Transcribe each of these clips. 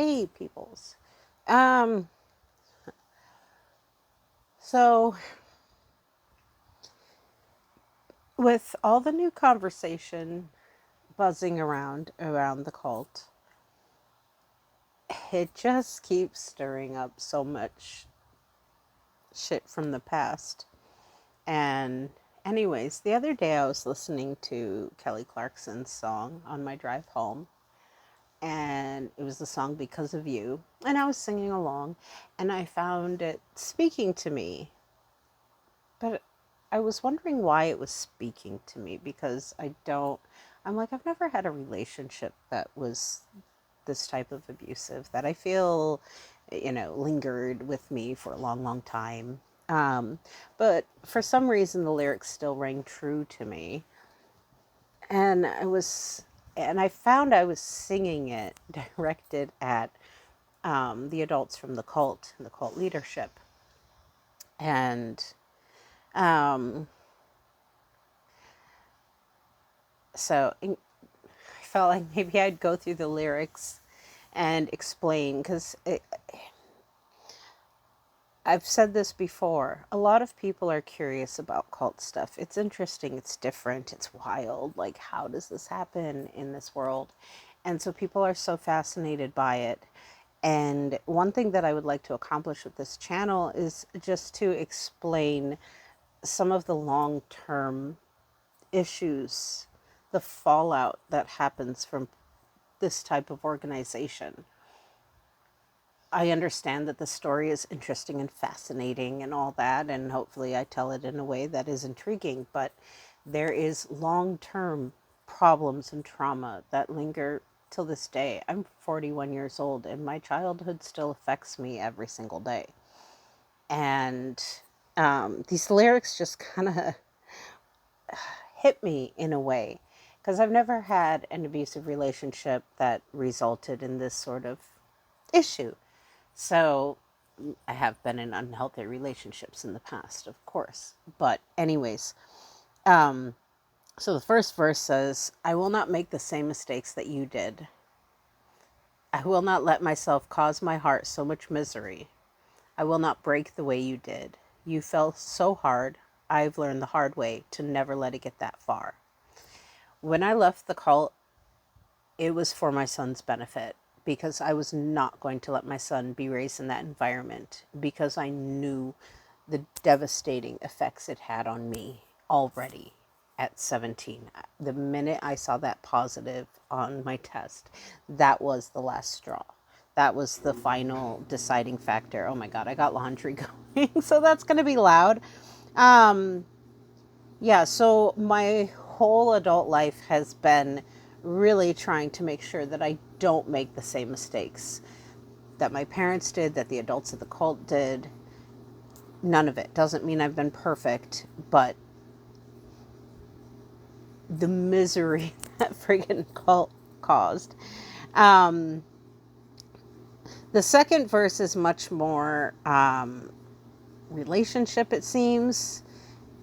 Hey, peoples. Um, so with all the new conversation buzzing around the cult, it just keeps stirring up so much shit from the past. And anyways, the other day I was listening to Kelly Clarkson's song on my drive home, and it was the song Because of You, and I was singing along, and I found it speaking to me. But I was wondering why it was speaking to me, because I'm like, I've never had a relationship that was this type of abusive, that I feel, lingered with me for a long, long time. But for some reason, the lyrics still rang true to me. And I found I was singing it directed at the adults from the cult and the cult leadership. And um, so I felt like maybe I'd go through the lyrics and explain, because I've said this before. A lot of people are curious about cult stuff. It's interesting, it's different, it's wild. Like, how does this happen in this world? And so people are so fascinated by it. And one thing that I would like to accomplish with this channel is just to explain some of the long term issues, the fallout that happens from this type of organization. I understand that the story is interesting and fascinating and all that, and hopefully I tell it in a way that is intriguing, but there is long term problems and trauma that linger till this day. I'm 41 years old, and my childhood still affects me every single day. And these lyrics just kind of hit me in a way, because I've never had an abusive relationship that resulted in this sort of issue. So I have been in unhealthy relationships in the past, of course. But, anyways, um, so the first verse says, I will not make the same mistakes that you did. I will not let myself cause my heart so much misery. I will not break the way you did. You fell so hard. I've learned the hard way to never let it get that far. When I left the cult, it was for my son's benefit, because I was not going to let my son be raised in that environment, because I knew the devastating effects it had on me already at 17. The minute I saw that positive on my test, that was the last straw. That was the final deciding factor. Oh my God, I got laundry going, so that's going to be loud. Um, yeah, so my whole adult life has been really trying to make sure that I don't make the same mistakes that my parents did, that the adults of the cult did. None of it. Doesn't mean I've been perfect, but the misery that friggin' cult caused. Um, the second verse is much more relationship, it seems.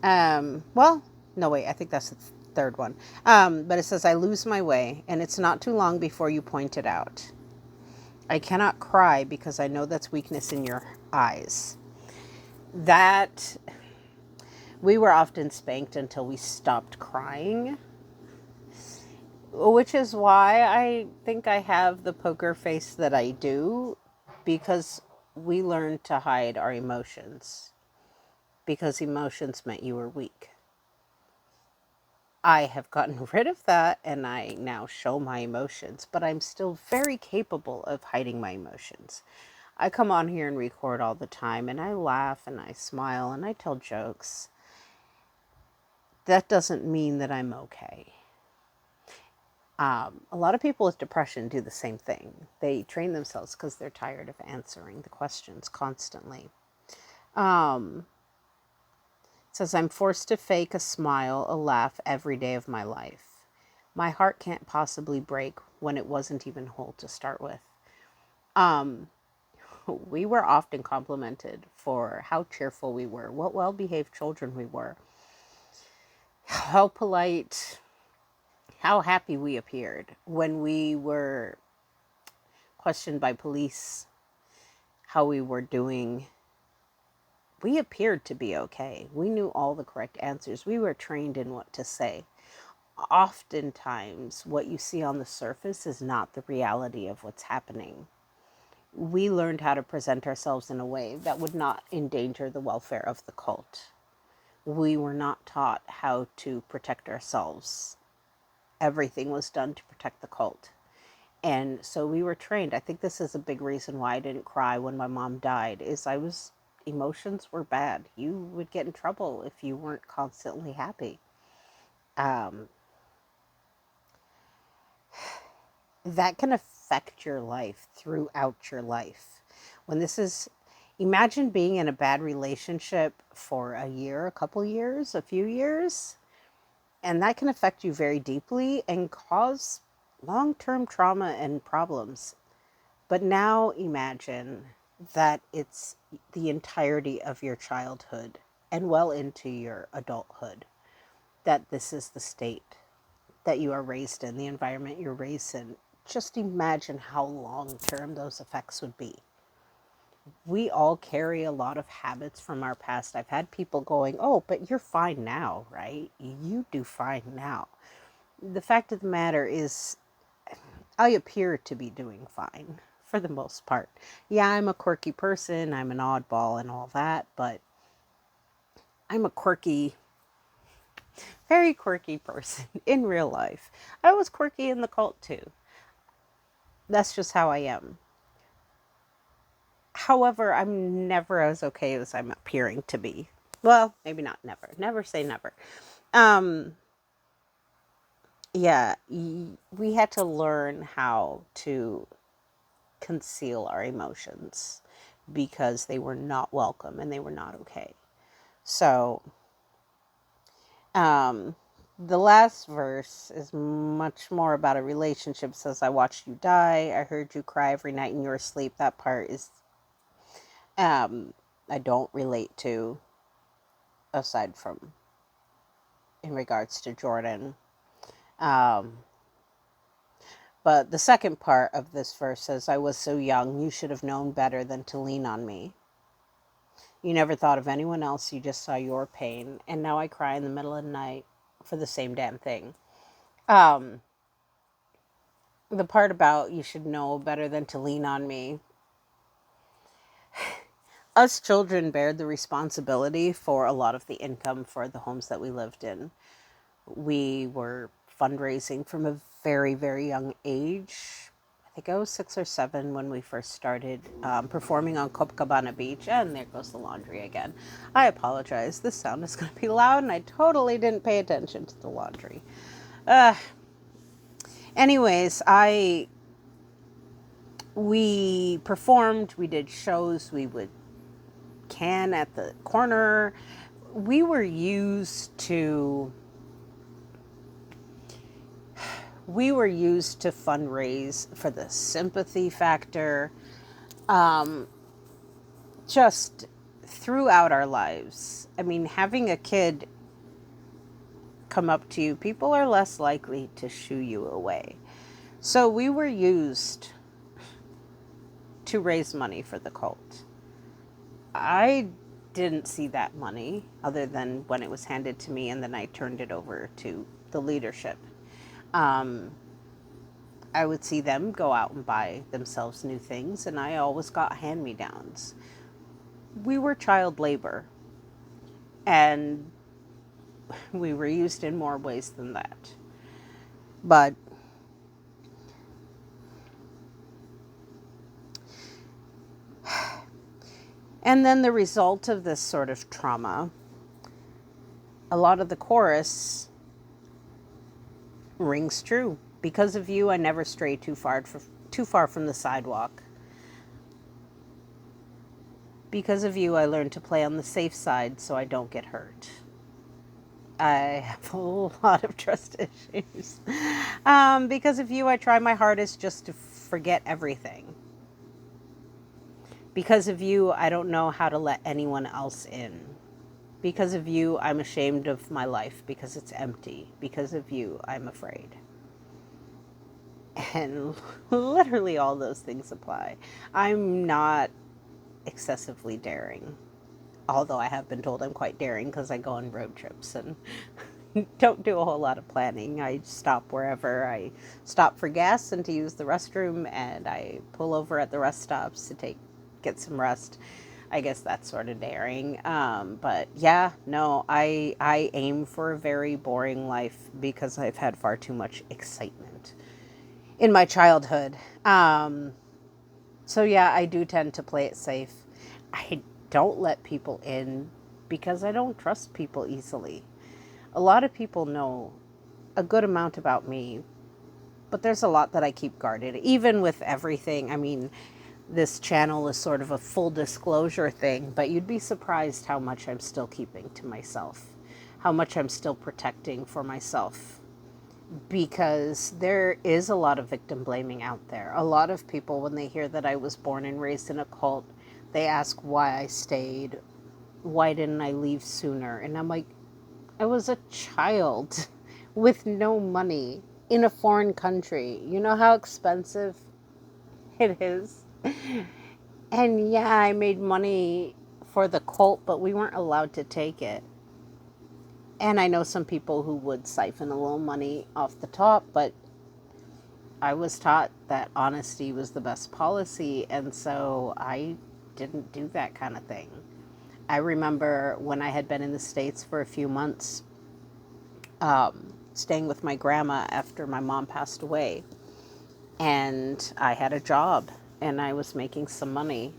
Well, no, wait, I think that's the third one. But it says, I lose my way, and it's not too long before you point it out. I cannot cry because I know that's weakness in your eyes. That we were often spanked until we stopped crying, which is why I think I have the poker face that I do, because we learned to hide our emotions, because emotions meant you were weak. I have gotten rid of that, and I now show my emotions, but I'm still very capable of hiding my emotions. I come on here and record all the time, and I laugh and I smile and I tell jokes. That doesn't mean that I'm okay. A lot of people with depression do the same thing. They train themselves because they're tired of answering the questions constantly. Um, it says, I'm forced to fake a smile, a laugh every day of my life. My heart can't possibly break when it wasn't even whole to start with. Um, we were often complimented for how cheerful we were, what well-behaved children we were, how polite, how happy we appeared when we were questioned by police how we were doing, we appeared to be okay. We knew all the correct answers. We were trained in what to say. Oftentimes, what you see on the surface is not the reality of what's happening. We learned how to present ourselves in a way that would not endanger the welfare of the cult. We were not taught how to protect ourselves. Everything was done to protect the cult. And so we were trained. I think this is a big reason why I didn't cry when my mom died, is emotions were bad. You would get in trouble if you weren't constantly happy. Um, that can affect your life throughout your life. Imagine being in a bad relationship for a year, a couple years, a few years, and that can affect you very deeply and cause long-term trauma and problems. But now imagine that it's the entirety of your childhood and well into your adulthood, that this is the state that you are raised in, the environment you're raised in. Just imagine how long-term those effects would be. We all carry a lot of habits from our past. I've had people going, oh, but you're fine now, right? You do fine now. The fact of the matter is, I appear to be doing fine for the most part. Yeah, I'm a quirky person, I'm an oddball and all that, but I'm a quirky, very quirky person in real life. I was quirky in the cult too. That's just how I am. However, I'm never as okay as I'm appearing to be. Well, maybe not never. Never say never. Um, yeah, we had to learn how to conceal our emotions because they were not welcome and they were not okay. So, um, the last verse is much more about a relationship. It says, I watched you die. I heard you cry every night in your sleep. That part is, I don't relate to, aside from in regards to Jordan. Um, but the second part of this verse says, I was so young, you should have known better than to lean on me. You never thought of anyone else, you just saw your pain. And now I cry in the middle of the night for the same damn thing. Um, the part about you should know better than to lean on me. Us children bared the responsibility for a lot of the income for the homes that we lived in. We were fundraising from a very, very young age. I think I was 6 or 7 when we first started performing on Copacabana Beach. And there goes the laundry again. I apologize. This sound is going to be loud, and I totally didn't pay attention to the laundry. Anyways, we performed, we did shows, we would can at the corner. We were used to fundraise for the sympathy factor, just throughout our lives. I mean, having a kid come up to you, people are less likely to shoo you away. So we were used to raise money for the cult. I didn't see that money other than when it was handed to me, and then I turned it over to the leadership. I would see them go out and buy themselves new things, and I always got hand-me-downs. We were child labor, and we were used in more ways than that. But and then the result of this sort of trauma, a lot of the chorus rings true. Because of you, I never strayed too far from the sidewalk. Because of you, I learned to play on the safe side so I don't get hurt. I have a lot of trust issues. Because of you, I try my hardest just to forget everything. Because of you, I don't know how to let anyone else in. Because of you, I'm ashamed of my life because it's empty. Because of you, I'm afraid. And literally all those things apply. I'm not excessively daring, although I have been told I'm quite daring because I go on road trips and don't do a whole lot of planning. I stop wherever I stop for gas and to use the restroom, and I pull over at the rest stops to get some rest. I guess that's sort of daring. But yeah, no, I aim for a very boring life because I've had far too much excitement in my childhood. So yeah, I do tend to play it safe. I don't let people in because I don't trust people easily. A lot of people know a good amount about me, but there's a lot that I keep guarded, even with everything. I mean, this channel is sort of a full disclosure thing, but you'd be surprised how much I'm still keeping to myself, how much I'm still protecting for myself. Because there is a lot of victim blaming out there. A lot of people, when they hear that I was born and raised in a cult, they ask why I stayed. Why didn't I leave sooner? And I'm like, I was a child with no money in a foreign country. You know how expensive it is? And yeah, I made money for the cult, but we weren't allowed to take it. And I know some people who would siphon a little money off the top, but I was taught that honesty was the best policy, and so I didn't do that kind of thing. I remember when I had been in the States for a few months, staying with my grandma after my mom passed away, and I had a job and I was making some money,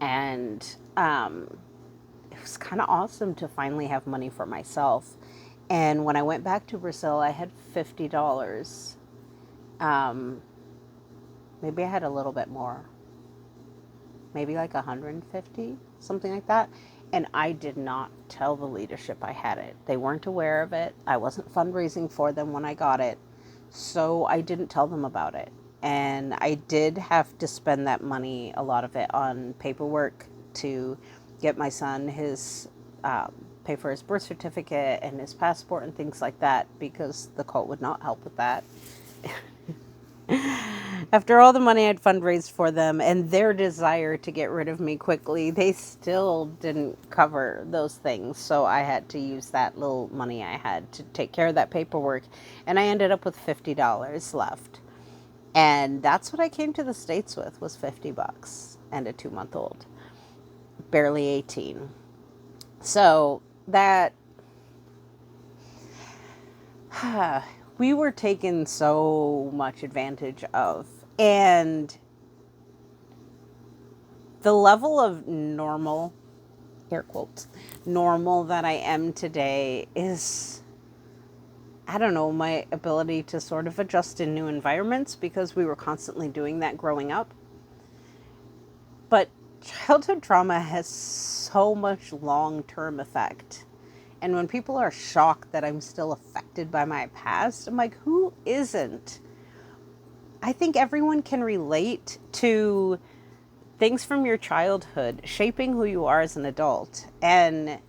and it was kind of awesome to finally have money for myself. And when I went back to Brazil, I had $50. Um, Maybe I had a little bit more, maybe like 150, something like that. And I did not tell the leadership I had it. They weren't aware of it. I wasn't fundraising for them when I got it. So I didn't tell them about it. And I did have to spend that money, a lot of it, on paperwork to get my son his, pay for his birth certificate and his passport and things like that, because the cult would not help with that. After all the money I'd fundraised for them and their desire to get rid of me quickly, they still didn't cover those things. So I had to use that little money I had to take care of that paperwork. And I ended up with $50 left. And that's what I came to the States with, was $50 and a 2-month old, barely 18. So that we were taken so much advantage of. And the level of normal, air quotes, normal that I am today is, I don't know, my ability to sort of adjust in new environments, because we were constantly doing that growing up. But childhood trauma has so much long-term effect. And when people are shocked that I'm still affected by my past, I'm like, who isn't? I think everyone can relate to things from your childhood shaping who you are as an adult and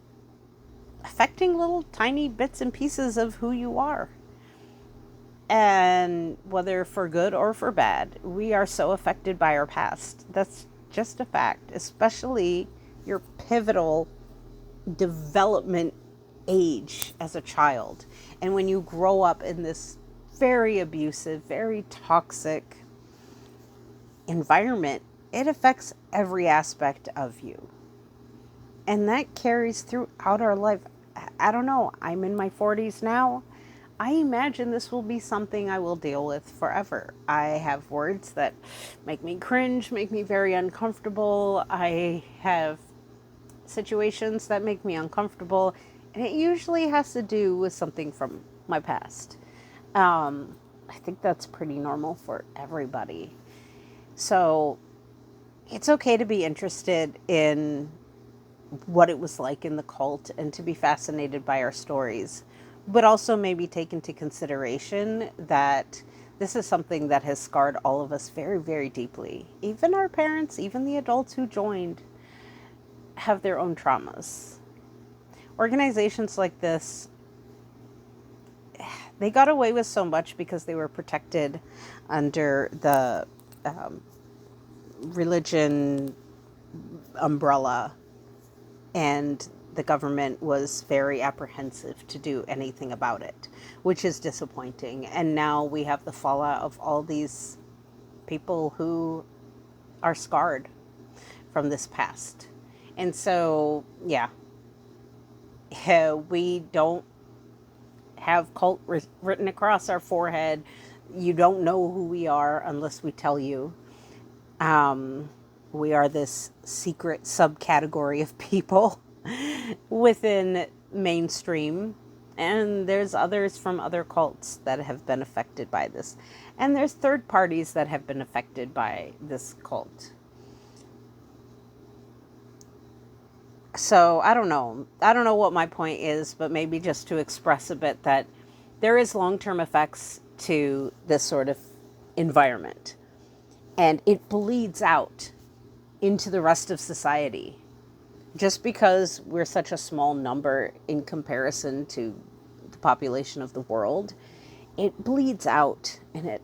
affecting little tiny bits and pieces of who you are. And whether for good or for bad, we are so affected by our past. That's just a fact, especially your pivotal development age as a child. And when you grow up in this very abusive, very toxic environment, it affects every aspect of you. And that carries throughout our life. I don't know, I'm in my 40s now. I imagine this will be something I will deal with forever. I have words that make me cringe, make me very uncomfortable. I have situations that make me uncomfortable, and it usually has to do with something from my past. I think that's pretty normal for everybody. So it's okay to be interested in what it was like in the cult and to be fascinated by our stories, but also maybe take into consideration that this is something that has scarred all of us very, very deeply. Even our parents, even the adults who joined, have their own traumas. Organizations like this, They got away with so much because they were protected under the religion umbrella, and the government was very apprehensive to do anything about it, which is disappointing. And now we have the fallout of all these people who are scarred from this past. And so, yeah, we don't have cult written across our forehead. You don't know who we are unless we tell you. We are this secret subcategory of people within mainstream. And there's others from other cults that have been affected by this. And there's third parties that have been affected by this cult. So I don't know. I don't know what my point is, but maybe just to express a bit that there is long-term effects to this sort of environment. And it bleeds out into the rest of society. Just because we're such a small number in comparison to the population of the world, it bleeds out, and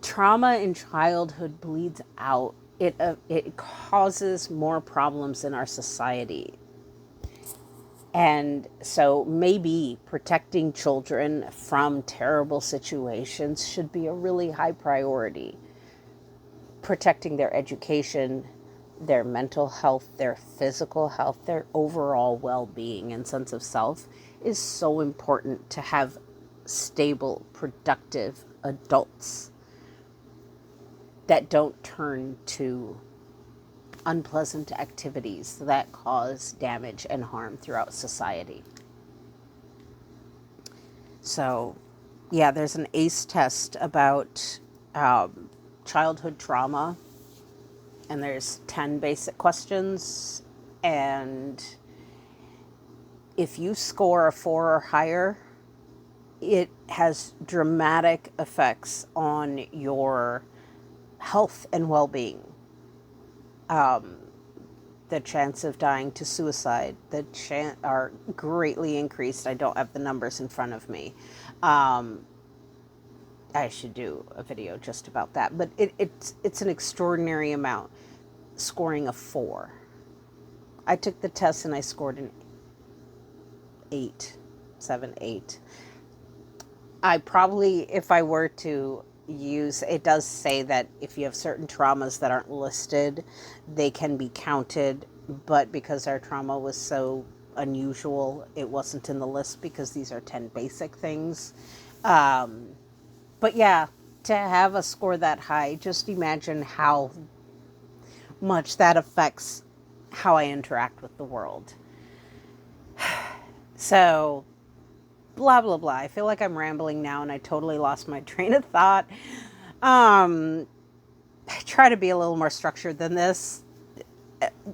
trauma in childhood bleeds out. It causes more problems in our society. And so maybe protecting children from terrible situations should be a really high priority. Protecting their education, their mental health, their physical health, their overall well-being and sense of self is so important to have stable, productive adults that don't turn to unpleasant activities that cause damage and harm throughout society. So, yeah, there's an ACE test about childhood trauma, and there's 10 basic questions, and if you score a 4 or higher, it has dramatic effects on your health and well-being. The chance of dying to suicide, are greatly increased. I don't have the numbers in front of me. I should do a video just about that, but it's an extraordinary amount. Scoring a 4. I took the test and I scored an 8, 7, 8. I probably, if I were to use, it does say that if you have certain traumas that aren't listed, they can be counted, but because our trauma was so unusual, it wasn't in the list because these are 10 basic things. But yeah, to have a score that high, just imagine how much that affects how I interact with the world. So, blah, blah, blah. I feel like I'm rambling now and I totally lost my train of thought. I try to be a little more structured than this.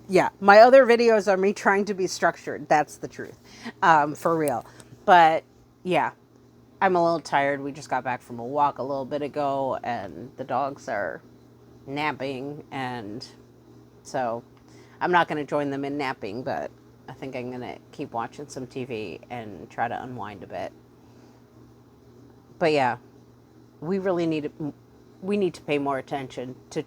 Yeah, my other videos are me trying to be structured. That's the truth, for real. But yeah, I'm a little tired. We just got back from a walk a little bit ago and the dogs are napping, and so I'm not going to join them in napping, but I think I'm going to keep watching some TV and try to unwind a bit. But yeah, we need to pay more attention to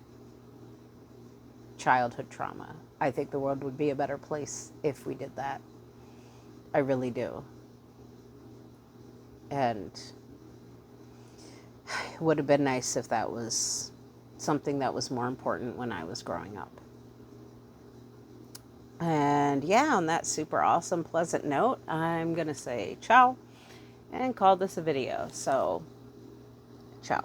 childhood trauma. I think the world would be a better place if we did that. I really do. And it would have been nice if that was something that was more important when I was growing up. And yeah, on that super awesome, pleasant note, I'm going to say ciao and call this a video. So, ciao.